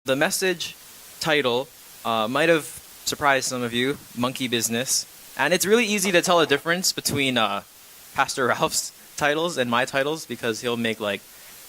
the message title might have surprised some of you, Monkey Business. And it's really easy to tell a difference between Pastor Ralph's titles and my titles because he'll make like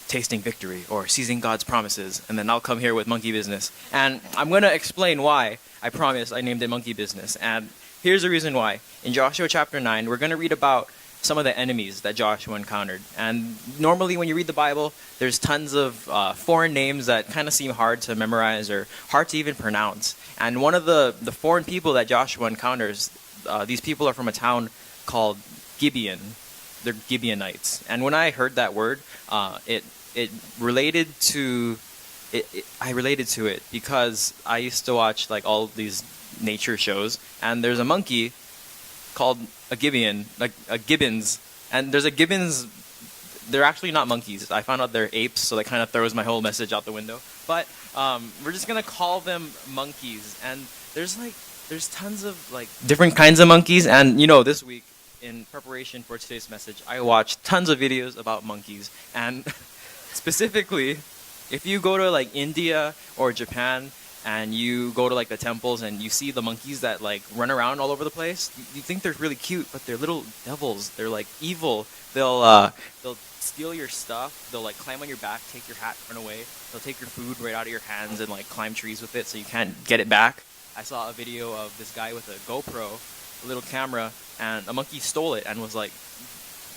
Tasting Victory or Seizing God's Promises, and then I'll come here with Monkey Business. And I'm going to explain why I promise I named it Monkey Business. And here's the reason why. In Joshua chapter 9, we're going to read about some of the enemies that Joshua encountered. And normally when you read the Bible, there's tons of foreign names that kind of seem hard to memorize or hard to even pronounce. And one of the foreign people that Joshua encounters, these people are from a town called Gibeon. They're Gibeonites. And when I heard that word, it related to it. I related to it because I used to watch like all these nature shows, and there's a monkey called a Gibeon, like a gibbons, and there's a gibbons. They're actually not monkeys. I found out they're apes, so that kind of throws my whole message out the window. But we're just gonna call them monkeys, and there's tons of like different kinds of monkeys, and this week in preparation for today's message, I watched tons of videos about monkeys, and specifically, if you go to like India or Japan and you go to like the temples and you see the monkeys that like run around all over the place, you think they're really cute, but they're little devils. They're like evil. They'll steal your stuff. They'll like climb on your back, take your hat, run away. They'll take your food right out of your hands and like climb trees with it so you can't get it back. I saw a video of this guy with a GoPro, a little camera, and a monkey stole it and was like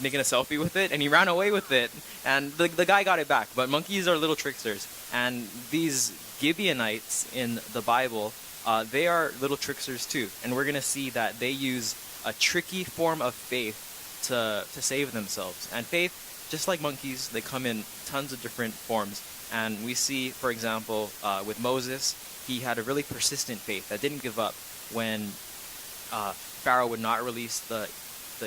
making a selfie with it, and he ran away with it, and the guy got it back. But monkeys are little tricksters, and these Gibeonites in the Bible, they are little tricksters too, and we're going to see that they use a tricky form of faith to save themselves. And faith, just like monkeys, they come in tons of different forms, and we see, for example, with Moses, he had a really persistent faith that didn't give up when Pharaoh would not release the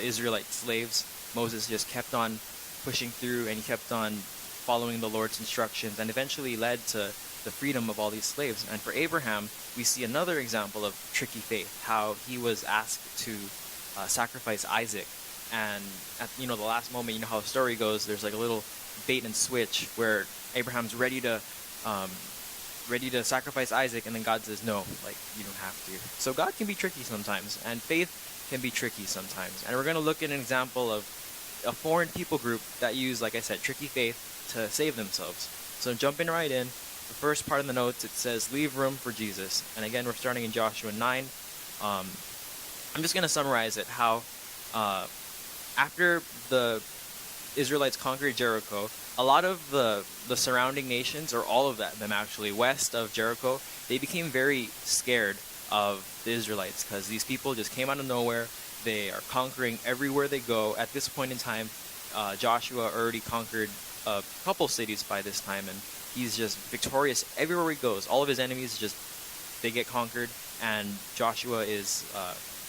Israelite slaves. Moses just kept on pushing through, and he kept on following the Lord's instructions, and eventually led to the freedom of all these slaves. And for Abraham, we see another example of tricky faith, how he was asked to sacrifice Isaac, and at the last moment, how the story goes, there's like a little bait and switch where Abraham's ready to sacrifice Isaac, and then God says no, like you don't have to. So God can be tricky sometimes, and faith can be tricky sometimes. And we're going to look at an example of a foreign people group that use, like I said, tricky faith to save themselves. So jumping right in, the first part of the notes, it says, leave room for Jesus. And again, we're starting in Joshua 9. I'm just going to summarize it, how after the Israelites conquered Jericho, a lot of the surrounding nations, or all of them actually, west of Jericho, they became very scared of the Israelites because these people just came out of nowhere. They are conquering everywhere they go. At this point in time, Joshua already conquered a couple cities by this time, and he's just victorious everywhere he goes. All of his enemies they get conquered, and Joshua is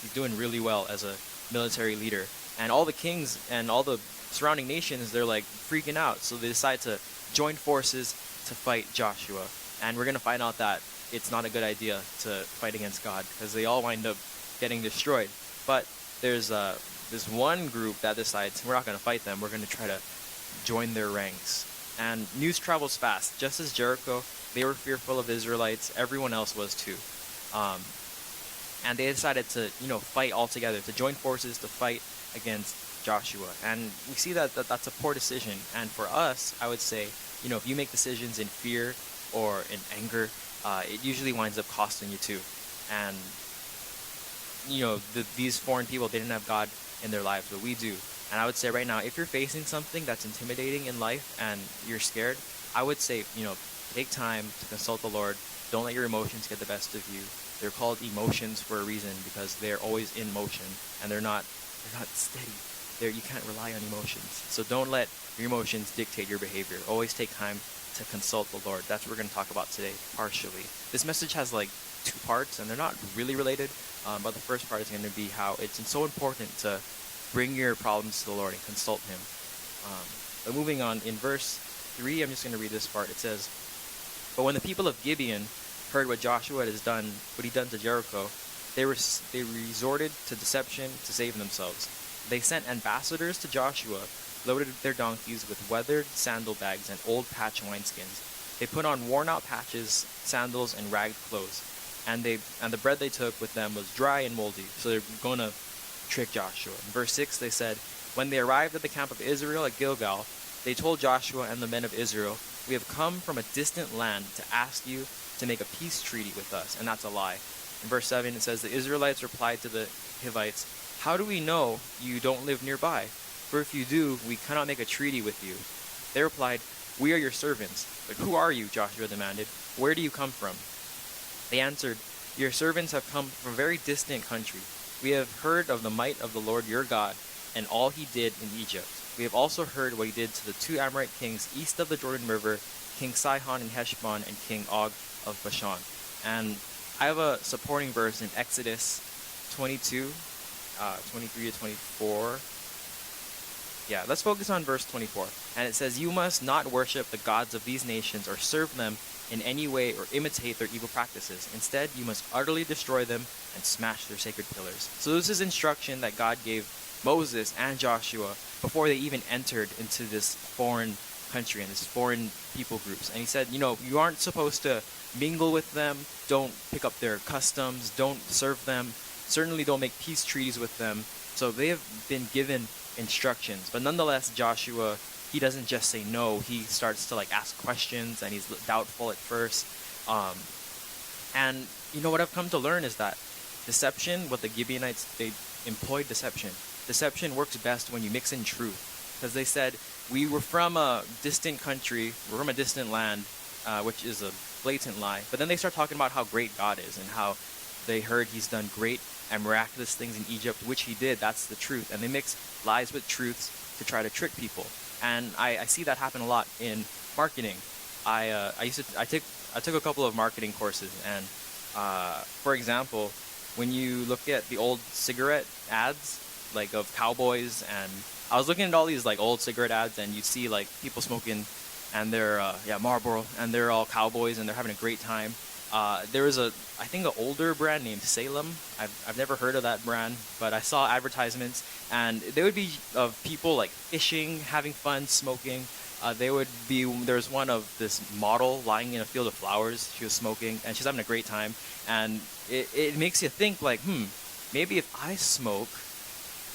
he's doing really well as a military leader. And all the kings and all the surrounding nations, they're like freaking out, so they decide to join forces to fight Joshua. And we're going to find out that it's not a good idea to fight against God because they all wind up getting destroyed. But there's this one group that decides we're not going to fight them, we're going to try to join their ranks. And news travels fast. Just as Jericho, they were fearful of Israelites, everyone else was too. And they decided to fight all together, to join forces to fight against Joshua. And we see that that's a poor decision. And for us, I would say, if you make decisions in fear or in anger, it usually winds up costing you too. And these foreign people, they didn't have God in their lives, but we do. And I would say right now, if you're facing something that's intimidating in life and you're scared, I would say, take time to consult the Lord. Don't let your emotions get the best of you. They're called emotions for a reason because they're always in motion, and they're not steady. You can't rely on emotions. So don't let your emotions dictate your behavior. Always take time to consult the Lord. That's what we're going to talk about today, partially. This message has like 2 parts, and they're not really related, but the first part is going to be how it's so important to bring your problems to the Lord and consult Him. But moving on, in verse 3, I'm just going to read this part. It says, but when the people of Gibeon heard what Joshua had done to Jericho, they resorted to deception to save themselves. They sent ambassadors to Joshua, loaded their donkeys with weathered sandal bags and old patch wineskins. They put on worn-out patches, sandals, and ragged clothes, and the bread they took with them was dry and moldy. So they're going to trick Joshua. In verse 6, they said, when they arrived at the camp of Israel at Gilgal, they told Joshua and the men of Israel, we have come from a distant land to ask you to make a peace treaty with us. And that's a lie. In verse 7, it says, the Israelites replied to the Hivites, how do we know you don't live nearby? For if you do, we cannot make a treaty with you. They replied, we are your servants. But who are you? Joshua demanded. Where do you come from? They answered, your servants have come from a very distant country. We have heard of the might of the Lord your God and all he did in Egypt. We have also heard what he did to the two Amorite kings east of the Jordan River, King Sihon and Heshbon and King Og of Bashan. And I have a supporting verse in Exodus 22, 23 to 24. Yeah, let's focus on verse 24. And it says, you must not worship the gods of these nations or serve them in any way or imitate their evil practices. Instead, you must utterly destroy them and smash their sacred pillars. So this is instruction that God gave Moses and Joshua before they even entered into this foreign country and this foreign people groups. And he said, you aren't supposed to mingle with them, don't pick up their customs, don't serve them, certainly don't make peace treaties with them. So they have been given instructions. But nonetheless, Joshua, he doesn't just say no, he starts to ask questions, and he's doubtful at first. And what I've come to learn is that deception, what the Gibeonites, they employed deception. Deception works best when you mix in truth. Because they said, we were from a distant country, we're from a distant land, which is a blatant lie. But then they start talking about how great God is and how they heard he's done great and miraculous things in Egypt, which he did. That's the truth. And they mix lies with truths to try to trick people. And I see that happen a lot in marketing. I took a couple of marketing courses, and for example, when you look at the old cigarette ads, of cowboys, and I was looking at all these old cigarette ads, and you see people smoking, and they're Marlboro, and they're all cowboys, and they're having a great time. There was I think an older brand named Salem. I've never heard of that brand, but I saw advertisements, and they would be of people fishing, having fun, smoking. There's one of this model lying in a field of flowers. She was smoking, and she's having a great time. And it makes you think maybe if I smoke,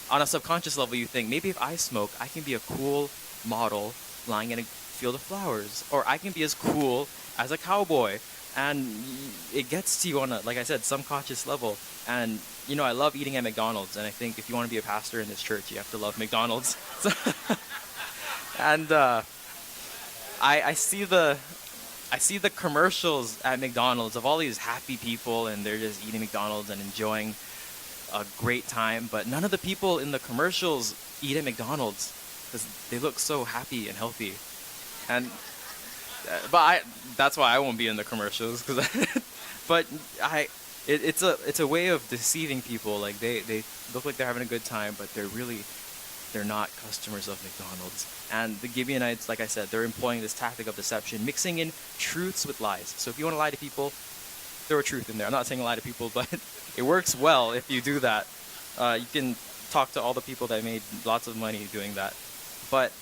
on a subconscious level, you think maybe if I smoke, I can be a cool model lying in a field of flowers, or I can be as cool as a cowboy. And it gets to you on a, like I said, subconscious level. And I love eating at McDonald's, and I think if you want to be a pastor in this church, you have to love McDonald's. And I see the commercials at McDonald's of all these happy people, and they're just eating McDonald's and enjoying a great time. But none of the people in the commercials eat at McDonald's because they look so happy and healthy. And that's why I won't be in the commercials, but it's a way of deceiving people. They look like they're having a good time, but they're not customers of McDonald's. And the Gibeonites, like I said, they're employing this tactic of deception, mixing in truths with lies. So if you want to lie to people, throw a truth in there. I'm not saying lie to people, but it works well if you do that. You can talk to all the people that made lots of money doing that. But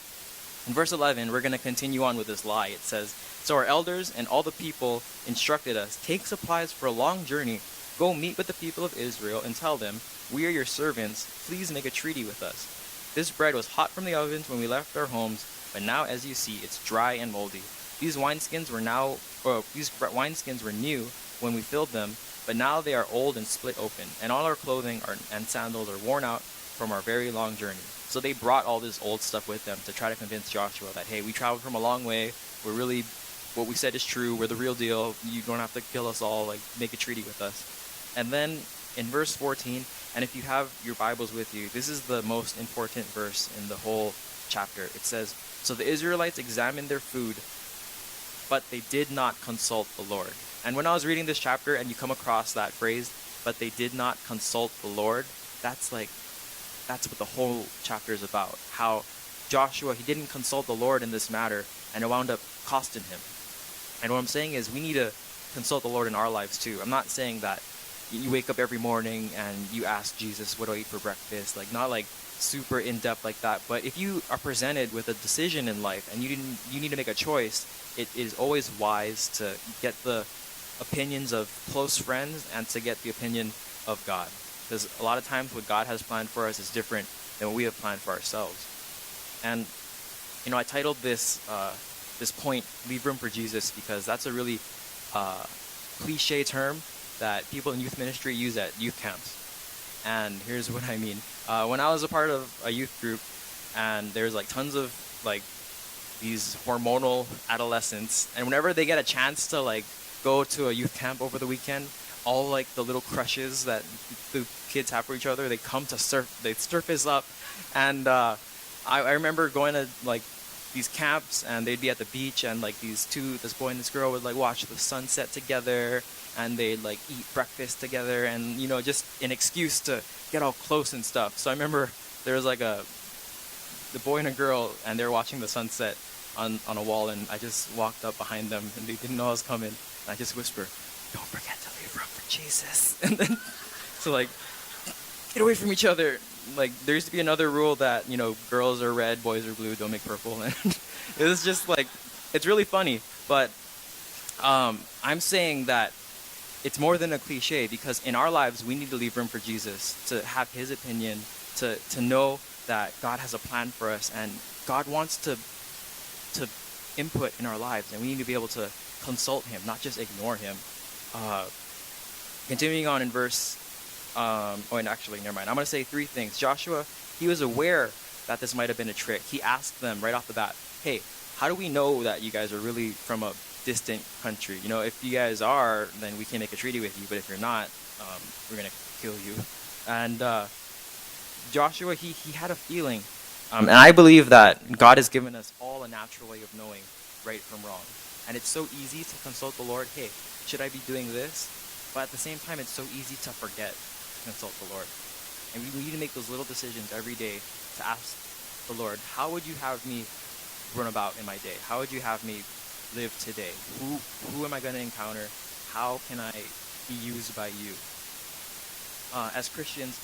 in verse 11, we're going to continue on with this lie. It says, so our elders and all the people instructed us, take supplies for a long journey, go meet with the people of Israel and tell them, we are your servants, please make a treaty with us. This bread was hot from the ovens when we left our homes, but now as you see, it's dry and moldy. These wineskins were new when we filled them, but now they are old and split open, and all our clothing and sandals are worn out from our very long journey. So they brought all this old stuff with them to try to convince Joshua that, hey, we traveled from a long way. We're really, what we said is true. We're the real deal. You don't have to kill us all. Make a treaty with us. And then in verse 14, and if you have your Bibles with you, this is the most important verse in the whole chapter. It says, so the Israelites examined their food, but they did not consult the Lord. And when I was reading this chapter and you come across that phrase, but they did not consult the Lord, that's what the whole chapter is about. How Joshua, he didn't consult the Lord in this matter, and it wound up costing him. And what I'm saying is we need to consult the Lord in our lives too. I'm not saying that you wake up every morning and you ask Jesus, what do I eat for breakfast? Not like super in depth like that. But if you are presented with a decision in life and you need to make a choice, it is always wise to get the opinions of close friends and to get the opinion of God, because a lot of times what God has planned for us is different than what we have planned for ourselves. And I titled this point "Leave Room for Jesus" because that's a really cliche term that people in youth ministry use at youth camps. And here's what I mean. When I was a part of a youth group, and there's like tons of like these hormonal adolescents, and whenever they get a chance to like go to a youth camp over the weekend, all like the little crushes that the kids have for each other, they come to they surface up. And I remember going to like these camps, and they'd be at the beach, and like this boy and this girl would like watch the sunset together, and they'd like eat breakfast together, and just an excuse to get all close and stuff. So I remember there was like the boy and a girl, and they were watching the sunset on a wall, and I just walked up behind them, and they didn't know I was coming, and I just whispered, "Don't forget to leave room for Jesus." And then so like, get away from each other. Like, there used to be another rule that girls are red, boys are blue, don't make purple. And it was just like, it's really funny. But I'm saying that it's more than a cliche, because in our lives we need to leave room for Jesus, to have his opinion, to know that God has a plan for us, and God wants to input in our lives, and we need to be able to consult him, not just ignore him. Continuing on in verse actually, never mind. I'm going to say three things. Joshua, he was aware that this might have been a trick. He asked them right off the bat, "Hey, how do we know that you guys are really from a distant country? If you guys are, then we can make a treaty with you. But if you're not, we're going to kill you." And Joshua, he had a feeling. And I believe that God has given us all a natural way of knowing right from wrong. And it's so easy to consult the Lord. Hey, should I be doing this? But at the same time, it's so easy to forget to consult the Lord. And we need to make those little decisions every day to ask the Lord, how would you have me run about in my day? How would you have me live today? Who am I going to encounter? How can I be used by you? As Christians,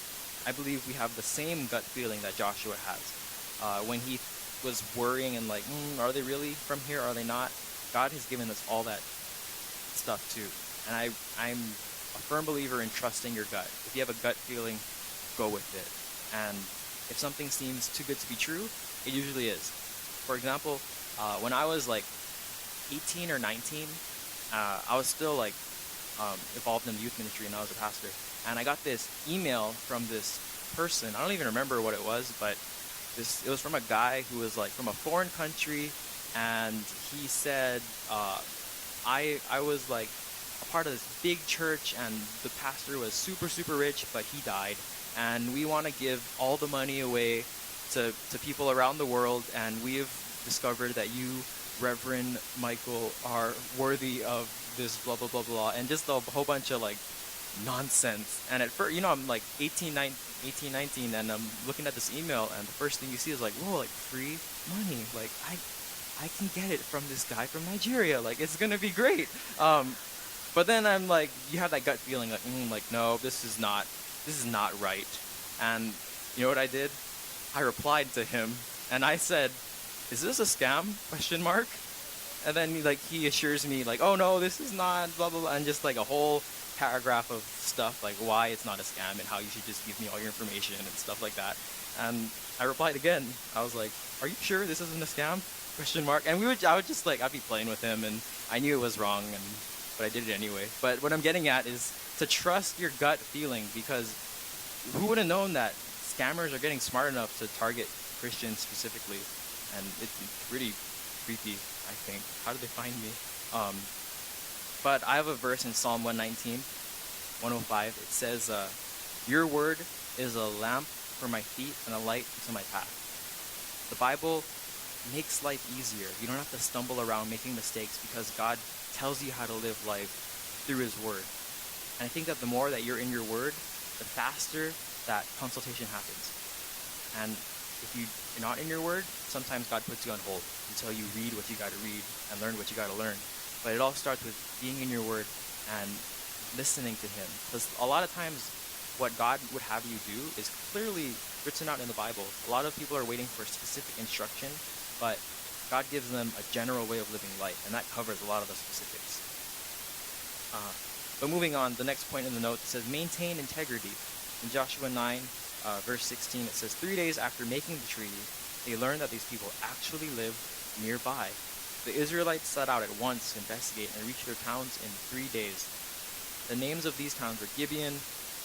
I believe we have the same gut feeling that Joshua has. When he was worrying and like, are they really from here? Are they not? God has given us all that stuff too. And I'm a firm believer in trusting your gut. If you have a gut feeling, go with it. And if something seems too good to be true, it usually is. For example, when I was like 18 or 19, I was still like involved in the youth ministry, and I was a pastor. And I got this email from this person. I don't even remember what it was, but it was from a guy who was like from a foreign country, and he said, I was like a part of this big church, and the pastor was super, super rich, but he died. And we want to give all the money away to people around the world, and we have discovered that you, Reverend Michael, are worthy of this blah, blah, blah, blah, and just a whole bunch of like nonsense. And at first, I'm like 18, 19, and I'm looking at this email, and the first thing you see is like, whoa, like free money. Like, I can get it from this guy from Nigeria. Like, it's going to be great. But then I'm like, you have that gut feeling like, no, this is not right. And you know what I did? I replied to him, and I said, "Is this a scam? Question mark." And then he assures me like, "Oh no, this is not blah blah blah," and just like a whole paragraph of stuff like why it's not a scam and how you should just give me all your information and stuff like that. And I replied again. I was like, "Are you sure this isn't a scam? Question mark." And I'd be playing with him, and I knew it was wrong, but I did it anyway. But what I'm getting at is to trust your gut feeling, because who would have known that scammers are getting smart enough to target Christians specifically? And it's pretty creepy, I think. How did they find me? But I have a verse in Psalm 119, 105. It says, "Your word is a lamp for my feet and a light to my path." The Bible makes life easier. You don't have to stumble around making mistakes, because God tells you how to live life through his word. And I think that the more that you're in your word, the faster that consultation happens. And if you're not in your word, sometimes God puts you on hold until you read what you got to read and learn what you got to learn. But it all starts with being in your word and listening to him. Because a lot of times what God would have you do is clearly written out in the Bible. A lot of people are waiting for specific instruction, but God gives them a general way of living life, and that covers a lot of the specifics. But moving on, the next point in the note says maintain integrity. In Joshua 9, verse 16, it says 3 days after making the treaty, they learned that these people actually lived nearby. The Israelites set out at once to investigate and reach their towns in 3 days. The names of these towns were Gibeon,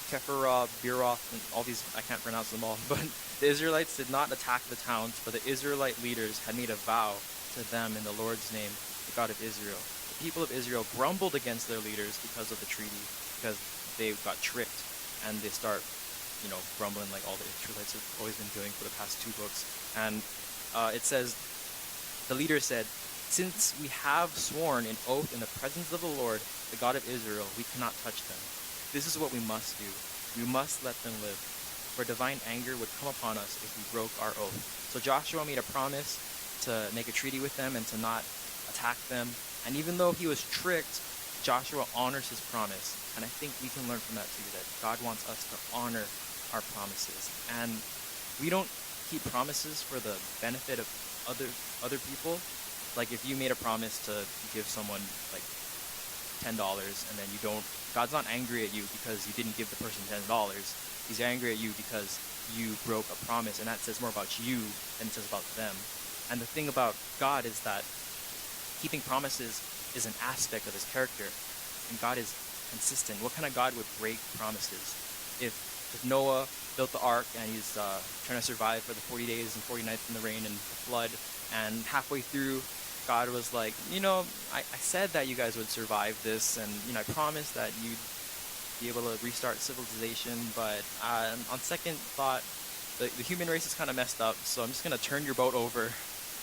Kephirah, Beeroth, and all these, I can't pronounce them all, but the Israelites did not attack the towns, for the Israelite leaders had made a vow to them in the Lord's name, the God of Israel. The people of Israel grumbled against their leaders because of the treaty, because they got tricked, and they start, grumbling like all the Israelites have always been doing for the past 2 books. And it says, the leader said, "Since we have sworn an oath in the presence of the Lord, the God of Israel, we cannot touch them. This is what we must do. We must let them live, for divine anger would come upon us if we broke our oath." So Joshua made a promise to make a treaty with them and to not attack them. And even though he was tricked, Joshua honors his promise. And I think we can learn from that too, that God wants us to honor our promises. And we don't keep promises for the benefit of other people. Like if you made a promise to give someone like $10 and then you don't, God's not angry at you because you didn't give the person $10. He's angry at you because you broke a promise, and that says more about you than it says about them. And the thing about God is that keeping promises is an aspect of his character, and God is consistent. What kind of God would break promises? If Noah built the ark and he's trying to survive for the 40 days and 40 nights in the rain and the flood, and halfway through God was like, I said that you guys would survive this, and I promised that you'd be able to restart civilization, but on second thought, the human race is kind of messed up, so I'm just going to turn your boat over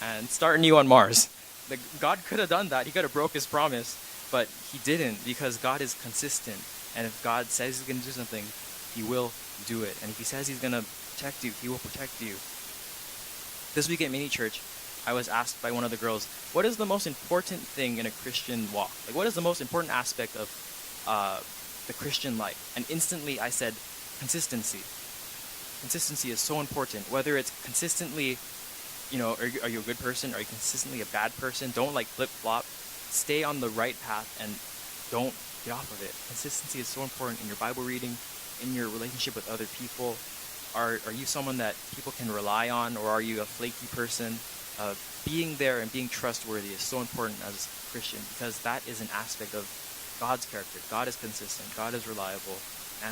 and start anew on Mars. God could have done that. He could have broke his promise, but he didn't, because God is consistent. And if God says he's going to do something, he will do it. And if he says he's going to protect you, he will protect you. This week at Mini Church, I was asked by one of the girls, what is the most important thing in a Christian walk? Like, what is the most important aspect of the Christian life? And instantly I said, consistency. Consistency is so important. Whether it's consistently, are you a good person? Are you consistently a bad person? Don't flip-flop. Stay on the right path and don't get off of it. Consistency is so important in your Bible reading, in your relationship with other people. Are you someone that people can rely on, or are you a flaky person? Being there and being trustworthy is so important as a Christian, because that is an aspect of God's character. God is consistent. God is reliable.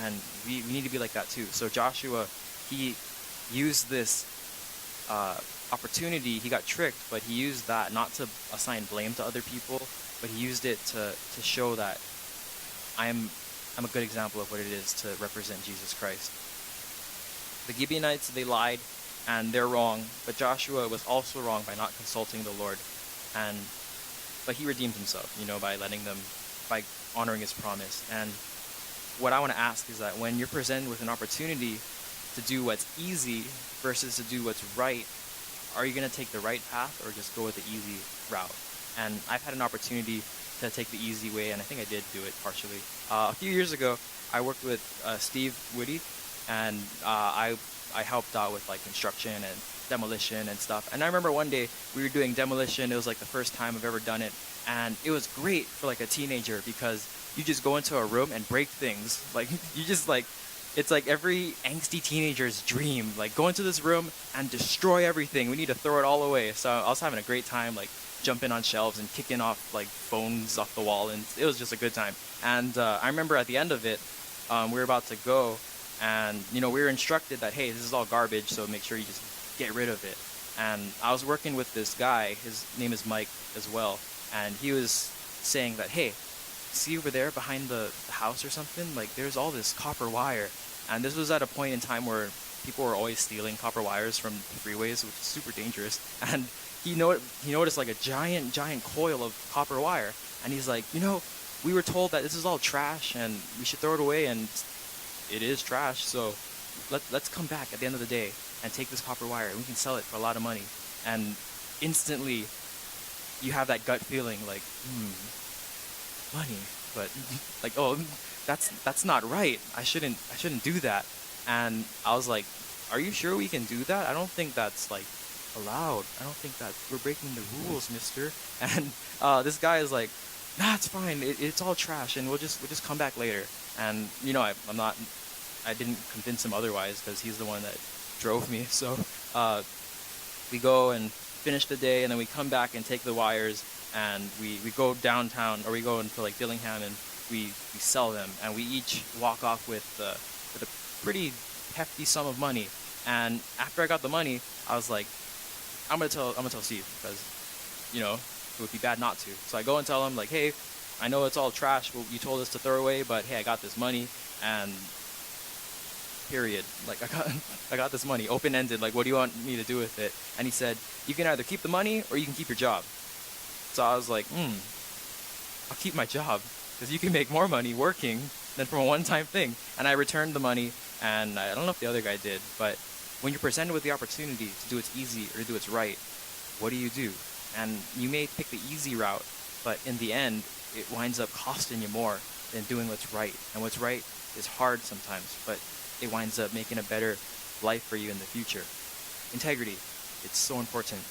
And we need to be like that too. So Joshua, he used this opportunity. He got tricked, but he used that not to assign blame to other people, but he used it to show that I'm a good example of what it is to represent Jesus Christ. The Gibeonites, they lied, and they're wrong, but Joshua was also wrong by not consulting the Lord, but he redeemed himself, by honoring his promise. And what I want to ask is that when you're presented with an opportunity to do what's easy versus to do what's right, are you going to take the right path or just go with the easy route? And I've had an opportunity to take the easy way, and I think I did do it partially. A few years ago, I worked with Steve Woody, and I helped out with construction and demolition and stuff. And I remember one day we were doing demolition. It was the first time I've ever done it, and it was great for a teenager, because you just go into a room and break things. It's like every angsty teenager's dream. Go into this room and destroy everything. We need to throw it all away. So I was having a great time, jumping on shelves and kicking off phones off the wall, and it was just a good time. And I remember at the end of it, we were about to go, and we were instructed that, hey, this is all garbage, so make sure you just get rid of it. And I was working with this guy. His name is Mike as well, and he was saying that, hey, see over there behind the house or something, there's all this copper wire. And this was at a point in time where people were always stealing copper wires from freeways, which is super dangerous. And he noticed a giant coil of copper wire, and he's like, we were told that this is all trash and we should throw it away, and it is trash, so let's come back at the end of the day and take this copper wire, and we can sell it for a lot of money. And instantly you have that gut feeling money, but like, oh, that's not right. I shouldn't do that. And I was like, are you sure we can do that? I don't think that's like allowed. I don't think that we're breaking the rules, mister. And this guy is like, nah, it's fine. It's all trash, and we'll just come back later. And I'm not. I didn't convince him otherwise because he's the one that drove me. So we go and finish the day, and then we come back and take the wires, and we go downtown, or we go into like Dillingham, and we sell them, and we each walk off with a pretty hefty sum of money. And after I got the money, I was like, I'm gonna tell Steve, because it would be bad not to. So I go and tell him like, hey, I know it's all trash what you told us to throw away, but hey, I got this money, and period. Like, I got this money, open-ended. Like, what do you want me to do with it? And he said, you can either keep the money or you can keep your job. So I was like, I'll keep my job, because you can make more money working than from a one-time thing. And I returned the money, and I don't know if the other guy did, but when you're presented with the opportunity to do what's easy or to do what's right, what do? And you may pick the easy route, but in the end, it winds up costing you more than doing what's right. And what's right is hard sometimes, but it winds up making a better life for you in the future. Integrity, it's so important.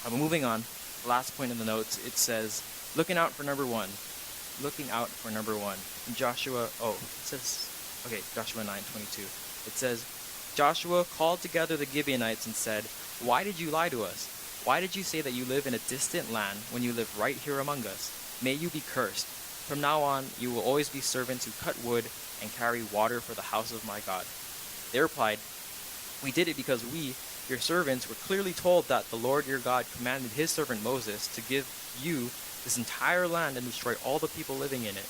Moving on, the last point in the notes, it says, looking out for number one. Looking out for number one. In Joshua 9:22. It says, Joshua called together the Gibeonites and said, why did you lie to us? Why did you say that you live in a distant land when you live right here among us? May you be cursed. From now on, you will always be servants who cut wood and carry water for the house of my God. They replied, we did it because we, your servants, were clearly told that the Lord your God commanded his servant Moses to give you this entire land and destroy all the people living in it.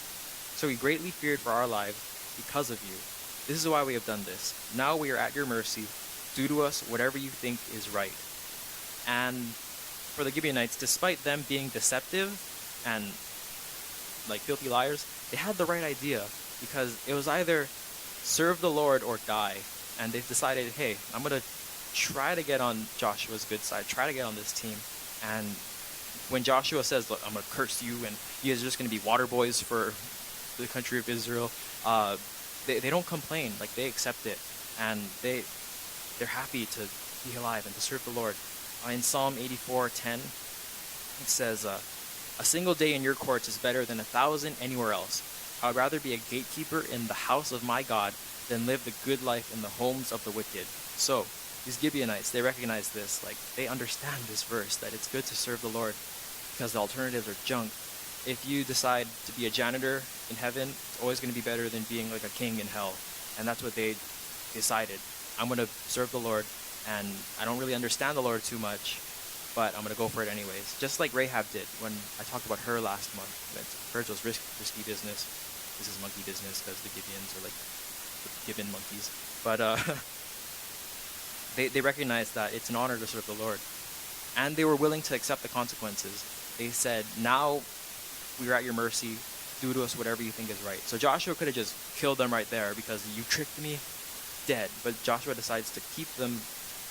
So we greatly feared for our lives because of you. This is why we have done this. Now we are at your mercy. Do to us whatever you think is right. And for the Gibeonites, despite them being deceptive and like filthy liars, they had the right idea, because it was either serve the Lord or die. And they've decided, hey, I'm going to try to get on Joshua's good side, try to get on this team. And when Joshua says, look, I'm going to curse you, and you guys are just going to be water boys for the country of Israel, they don't complain. Like, they accept it, and they're happy to be alive and to serve the Lord. In Psalm 84:10, it says, a single day in your courts is better than 1,000 anywhere else. I would rather be a gatekeeper in the house of my God than live the good life in the homes of the wicked. So, these Gibeonites, they recognize this. Like, they understand this verse, that it's good to serve the Lord because the alternatives are junk. If you decide to be a janitor in heaven, it's always going to be better than being like a king in hell. And that's what they decided. I'm going to serve the Lord, and I don't really understand the Lord too much, but I'm going to go for it anyways. Just like Rahab did when I talked about her last month. Hers was risky business. This is monkey business because the Gibeons are like the Gibeon monkeys. But they recognized that it's an honor to serve the Lord. And they were willing to accept the consequences. They said, now we are at your mercy. Do to us whatever you think is right. So Joshua could have just killed them right there because you tricked me, dead. But Joshua decides to keep them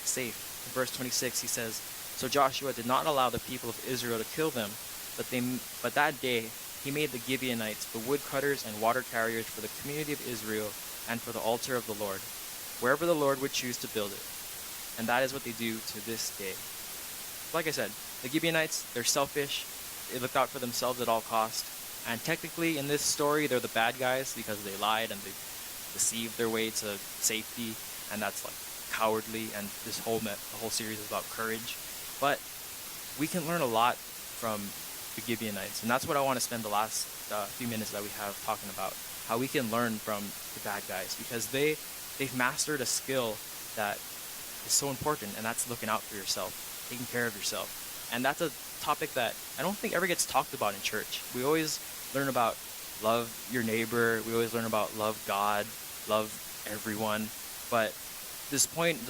safe. In verse 26, he says, so Joshua did not allow the people of Israel to kill them, but that day he made the Gibeonites the woodcutters and water carriers for the community of Israel and for the altar of the Lord, wherever the Lord would choose to build it. And that is what they do to this day. Like I said, the Gibeonites, they're selfish. They looked out for themselves at all cost. And technically, in this story, they're the bad guys because they lied and they deceived their way to safety, and that's like cowardly. And the whole series is about courage. But we can learn a lot from the Gibeonites, and that's what I want to spend the last few minutes that we have talking about. How we can learn from the bad guys, because they've mastered a skill that is so important, and that's looking out for yourself, taking care of yourself. And that's a topic that I don't think ever gets talked about in church. We always learn about love your neighbor. We always learn about love God, love everyone. But this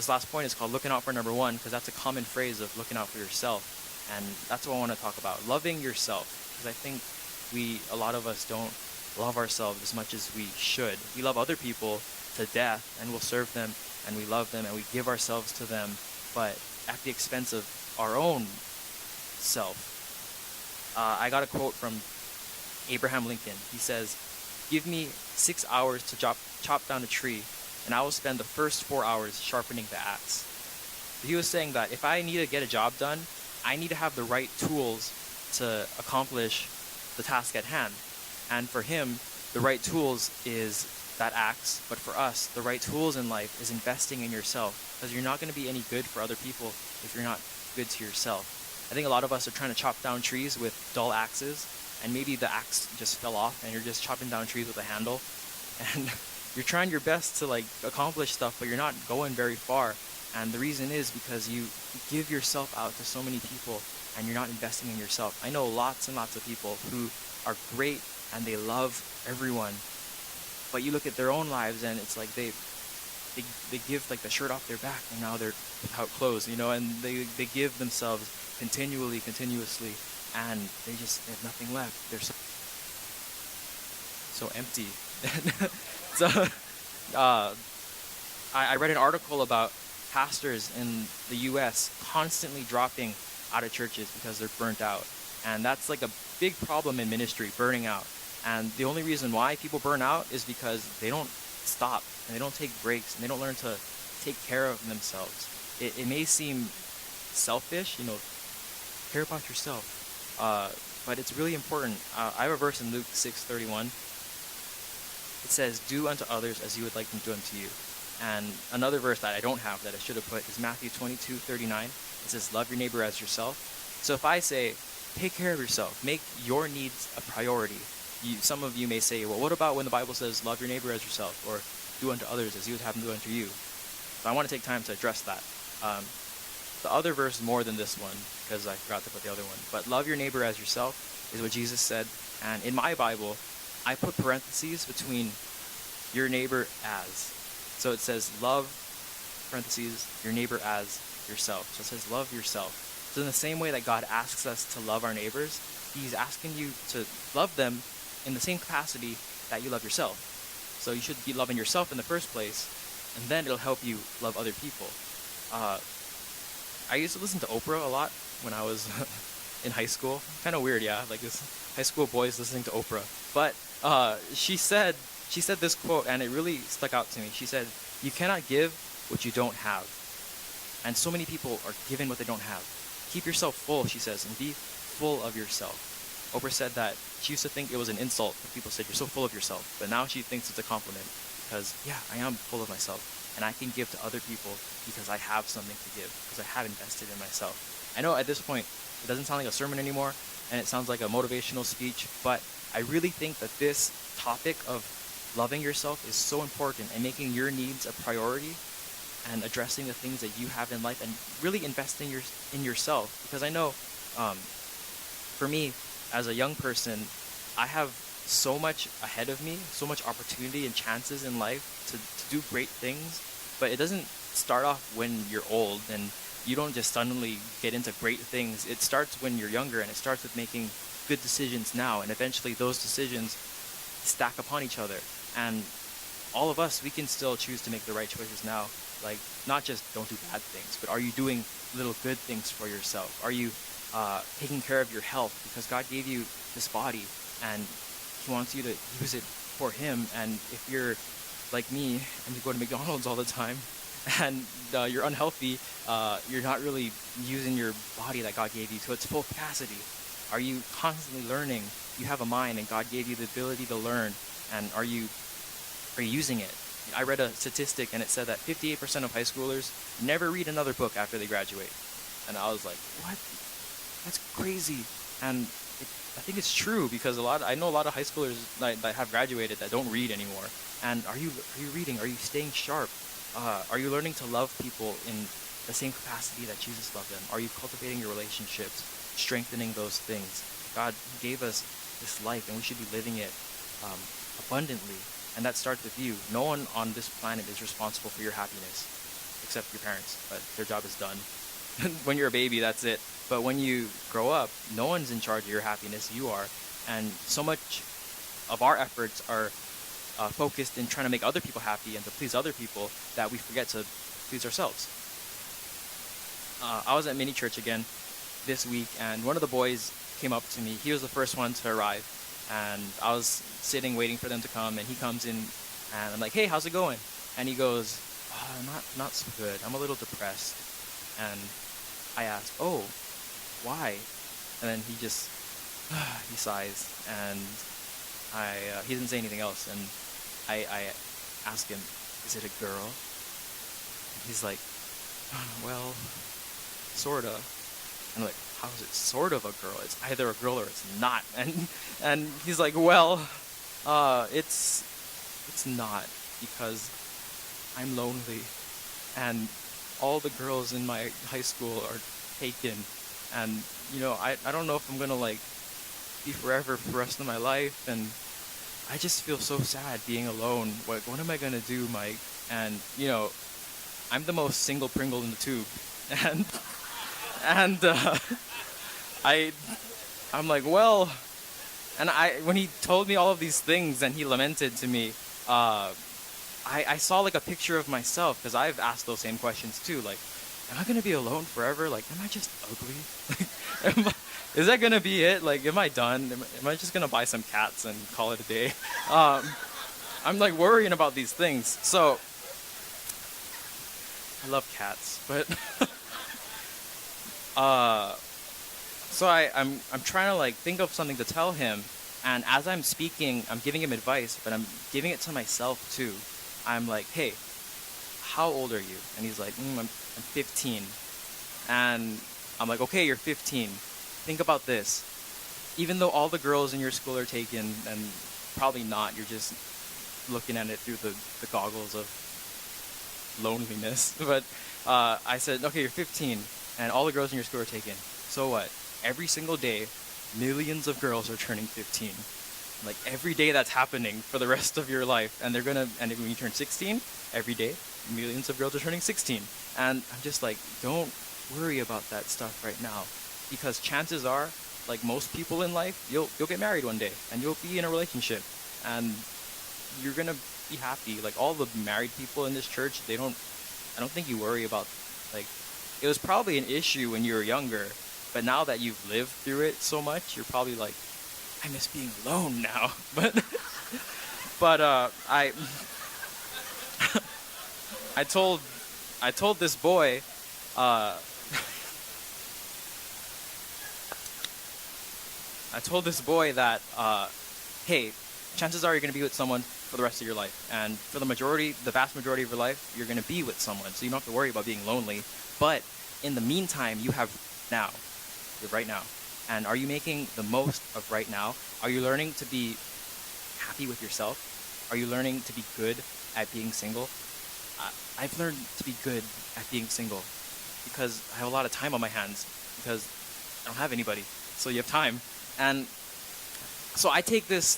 last point is called looking out for number one, because that's a common phrase of looking out for yourself. And that's what I want to talk about, loving yourself. Because I think a lot of us don't love ourselves as much as we should. We love other people to death, and we'll serve them, and we love them, and we give ourselves to them, but at the expense of our own self. I got a quote from Abraham Lincoln. He says, "Give me 6 hours to chop down a tree, and I will spend the first 4 hours sharpening the axe." He was saying that if I need to get a job done, I need to have the right tools to accomplish the task at hand. And for him, the right tools is that axe, but for us, the right tools in life is investing in yourself, because you're not going to be any good for other people if you're not good to yourself. I think a lot of us are trying to chop down trees with dull axes, and maybe the axe just fell off and you're just chopping down trees with a handle, and you're trying your best to like accomplish stuff, but you're not going very far. And the reason is because you give yourself out to so many people and you're not investing in yourself. I know lots and lots of people who are great and they love everyone, but you look at their own lives and it's like they give like the shirt off their back and now they're without clothes, and they give themselves continuously, and they have nothing left. They're so empty. So I read an article about pastors in the US constantly dropping out of churches because they're burnt out. And that's like a big problem in ministry, burning out. And the only reason why people burn out is because they don't stop and they don't take breaks and they don't learn to take care of themselves. It may seem selfish, care about yourself. But it's really important. I have a verse in Luke 6:31. It says, "Do unto others as you would like them to do unto you." And another verse that I don't have that I should have put is Matthew 22:39. It says, "Love your neighbor as yourself." So if I say, take care of yourself, make your needs a priority. Some of you may say, well, what about when the Bible says, love your neighbor as yourself, or do unto others as you would have them do unto you? So I want to take time to address that. The other verse more than this one, because I forgot to put the other one. But love your neighbor as yourself is what Jesus said. And in my Bible, I put parentheses between your neighbor as. So it says love, parentheses, your neighbor as yourself. So it says love yourself. So in the same way that God asks us to love our neighbors, He's asking you to love them in the same capacity that you love yourself. So you should be loving yourself in the first place, and then it'll help you love other people. I used to listen to Oprah a lot when I was in high school. Kind of weird, yeah, like this high school boys listening to Oprah. But she said this quote, and it really stuck out to me. She said, "You cannot give what you don't have." And so many people are given what they don't have. Keep yourself full, she says, and be full of yourself. Oprah said that she used to think it was an insult when people said, "You're so full of yourself." But now she thinks it's a compliment because, yeah, I am full of myself. And I can give to other people because I have something to give, because I have invested in myself. I know at this point, it doesn't sound like a sermon anymore, and it sounds like a motivational speech, but I really think that this topic of loving yourself is so important, and making your needs a priority and addressing the things that you have in life and really investing in yourself. Because I know for me, as a young person, I have so much ahead of me, so much opportunity and chances in life to do great things, but it doesn't start off when you're old, and you don't just suddenly get into great things. It starts when you're younger, and it starts with making good decisions now, and eventually those decisions stack upon each other. And all of us, we can still choose to make the right choices now. Like, not just don't do bad things, but are you doing little good things for yourself? Are you taking care of your health? Because God gave you this body, and He wants you to use it for Him. And if you're like me and you go to McDonald's all the time and you're unhealthy, you're not really using your body that God gave you to its full capacity. Are you constantly learning? You have a mind, and God gave you the ability to learn, and are you using it? I read a statistic, and it said that 58% of high schoolers never read another book after they graduate. And I was like, what? That's crazy. And I think it's true, because I know a lot of high schoolers that have graduated that don't read anymore. And are you reading? Are you staying sharp? Are you learning to love people in the same capacity that Jesus loved them? Are you cultivating your relationships, strengthening those things? God gave us this life, and we should be living it abundantly. And that starts with you. No one on this planet is responsible for your happiness, except your parents, but their job is done. When you're a baby, that's it. But when you grow up, no one's in charge of your happiness, you are. And so much of our efforts are focused in trying to make other people happy and to please other people that we forget to please ourselves. I was at mini church again this week, and one of the boys came up to me. He was the first one to arrive, and I was sitting waiting for them to come, and he comes in, and I'm like, hey, how's it going? And he goes, oh, not so good. I'm a little depressed. And I ask, oh, why? And then he just he sighs, and he doesn't say anything else. And I ask him, is it a girl? And he's like, well, sorta. And I'm like, how is it sort of a girl? It's either a girl or it's not. And he's like, well, it's not, because I'm lonely, and all the girls in my high school are taken, and I don't know if I'm gonna like be forever for the rest of my life, and I just feel so sad being alone. What am I gonna do, Mike? And I'm the most single Pringle in the tube, and and I'm like, well, and when he told me all of these things and he lamented to me, I saw like a picture of myself, because I've asked those same questions too. Like, am I gonna be alone forever? Like, am I just ugly? Like, is that gonna be it? Like, am I done? Am I just gonna buy some cats and call it a day? I'm like worrying about these things. So I love cats, but so I'm trying to like think of something to tell him, and as I'm speaking, I'm giving him advice, but I'm giving it to myself too. I'm like, hey, how old are you? And he's like, I'm 15. And I'm like, okay, you're 15. Think about this. Even though all the girls in your school are taken, and probably not, you're just looking at it through the goggles of loneliness. But I said, okay, you're 15, and all the girls in your school are taken. So what? Every single day, millions of girls are turning 15. Like, every day that's happening for the rest of your life, and and when you turn 16, every day, millions of girls are turning 16. And I'm just like, don't worry about that stuff right now, because chances are, like most people in life, you'll get married one day, and you'll be in a relationship, and you're gonna be happy. Like, all the married people in this church, I don't think you worry about, like, it was probably an issue when you were younger, but now that you've lived through it so much, you're probably like, I miss being alone now. But I told this boy, I told this boy that, hey, chances are you're going to be with someone for the rest of your life. And for the vast majority of your life, you're going to be with someone. So you don't have to worry about being lonely. But in the meantime, you have now. You're right now. And are you making the most of right now? Are you learning to be happy with yourself? Are you learning to be good at being single? I've learned to be good at being single because I have a lot of time on my hands, because I don't have anybody. So you have time. And so I take this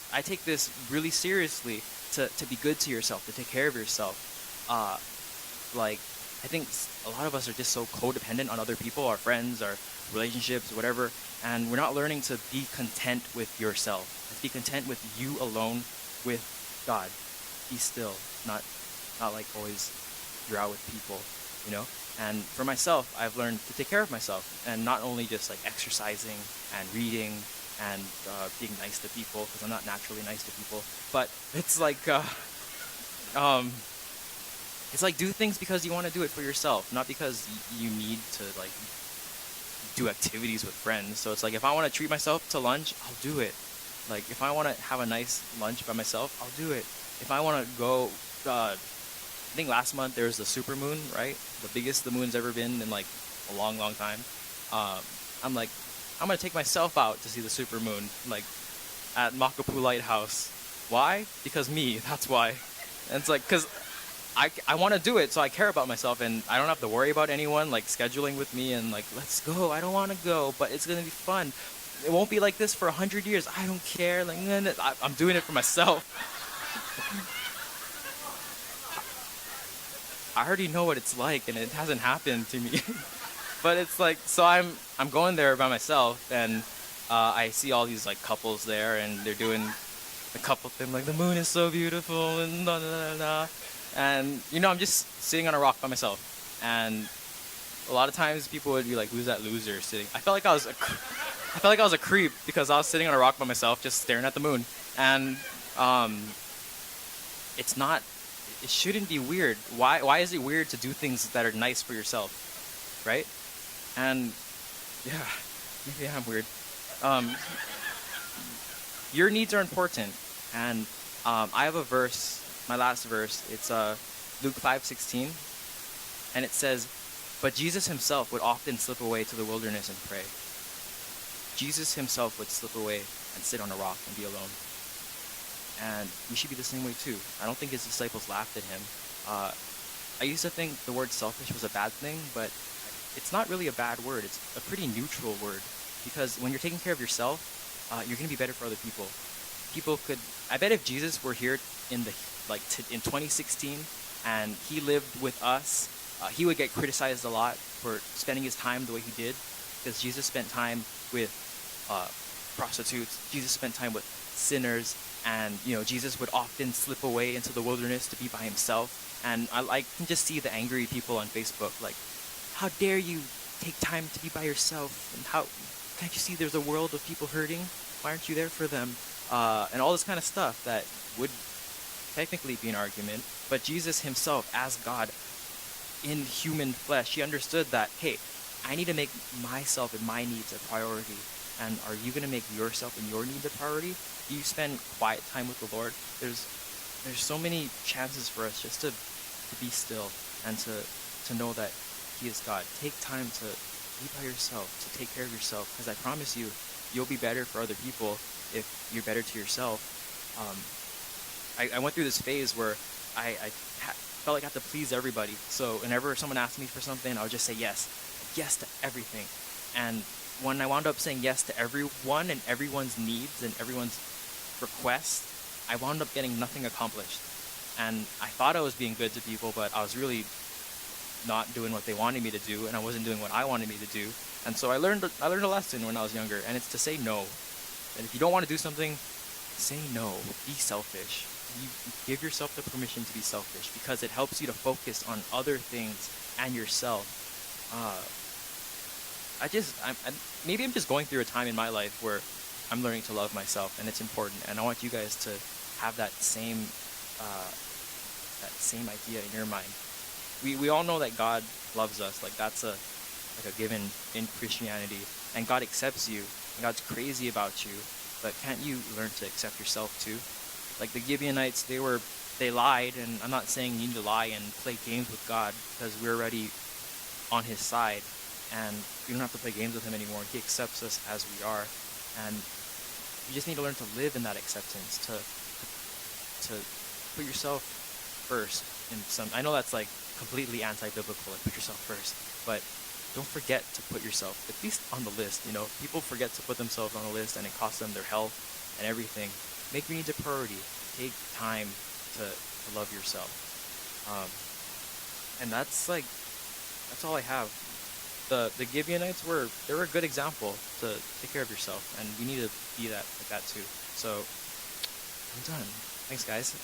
really seriously, to be good to yourself, to take care of yourself. Like, I think a lot of us are just so codependent on other people, our friends, our relationships, whatever, and we're not learning to be content with yourself. Be content with you alone, with God. Be still, not like always you're out with people, And for myself, I've learned to take care of myself, and not only just like exercising and reading and being nice to people, because I'm not naturally nice to people, but it's like do things because you want to do it for yourself, not because you need to like do activities with friends. So it's like, if I want to treat myself to lunch, I'll do it. Like, if I want to have a nice lunch by myself, I'll do it. If I want to go, I think last month there was the supermoon, right? The biggest the moon's ever been in like a long, long time. I'm like, I'm gonna take myself out to see the supermoon, like at Makapu Lighthouse. Why? Because me. That's why. And it's like, because I want to do it, so I care about myself, and I don't have to worry about anyone like scheduling with me and like, let's go. I don't want to go, but it's gonna be fun. It won't be like this for 100 years. I don't care. Like, I'm doing it for myself. I already know what it's like, and it hasn't happened to me. But it's like, so I'm going there by myself, and I see all these like couples there, and they're doing the couple thing, like, the moon is so beautiful, and da da da da. And I'm just sitting on a rock by myself, and a lot of times people would be like, who's that loser sitting? I felt like I was I felt like I was a creep because I was sitting on a rock by myself, just staring at the moon. And um, it's not. It shouldn't be weird. Why is it weird to do things that are nice for yourself, right? And yeah, maybe I'm weird. Um, your needs are important, and I have a verse. My last verse. It's Luke 5:16, and it says, "But Jesus himself would often slip away to the wilderness and pray." Jesus himself would slip away and sit on a rock and be alone. And we should be the same way too. I don't think his disciples laughed at him. Uh, I used to think the word selfish was a bad thing, but it's not really a bad word. It's a pretty neutral word because when you're taking care of yourself, you're gonna be better for other people. People could. I bet if Jesus were here in the in 2016 and he lived with us, he would get criticized a lot for spending his time the way he did, because Jesus spent time with prostitutes. Jesus spent time with sinners, and Jesus would often slip away into the wilderness to be by himself. And I can just see the angry people on Facebook, like, how dare you take time to be by yourself? And how can't you see there's a world of people hurting? Why aren't you there for them? And all this kind of stuff that would technically be an argument. But Jesus himself, as God in human flesh, he understood that, hey, I need to make myself and my needs a priority. And are you going to make yourself and your needs a priority? Do you spend quiet time with the Lord? There's so many chances for us just to be still and to know that he is God. Take time to be by yourself, to take care of yourself, because I promise you, you'll be better for other people if you're better to yourself. I went through this phase where felt like I had to please everybody. So whenever someone asked me for something, I would just say yes to everything. And when I wound up saying yes to everyone and everyone's needs and everyone's requests, I wound up getting nothing accomplished. And I thought I was being good to people, but I was really not doing what they wanted me to do, and I wasn't doing what I wanted me to do. And so I learned a lesson when I was younger, and it's to say no. And if you don't want to do something, say no. Be selfish. You give yourself the permission to be selfish, because it helps you to focus on other things and yourself. Maybe I'm just going through a time in my life where I'm learning to love myself, and it's important. And I want you guys to have that same idea in your mind. We all know that God loves us. Like, that's a given in Christianity, and God accepts you, and God's crazy about you. But can't you learn to accept yourself too? Like the Gibeonites, they lied, and I'm not saying you need to lie and play games with God, because we're already on his side, and we don't have to play games with him anymore. He accepts us as we are, and you just need to learn to live in that acceptance, to put yourself first. I know that's like completely anti-biblical, like put yourself first, but don't forget to put yourself at least on the list. People forget to put themselves on the list, and it costs them their health and everything. Make your needs a priority. Take time to love yourself. And that's all I have. The Gibeonites were a good example to take care of yourself, and we need to be like that too. So I'm done. Thanks, guys.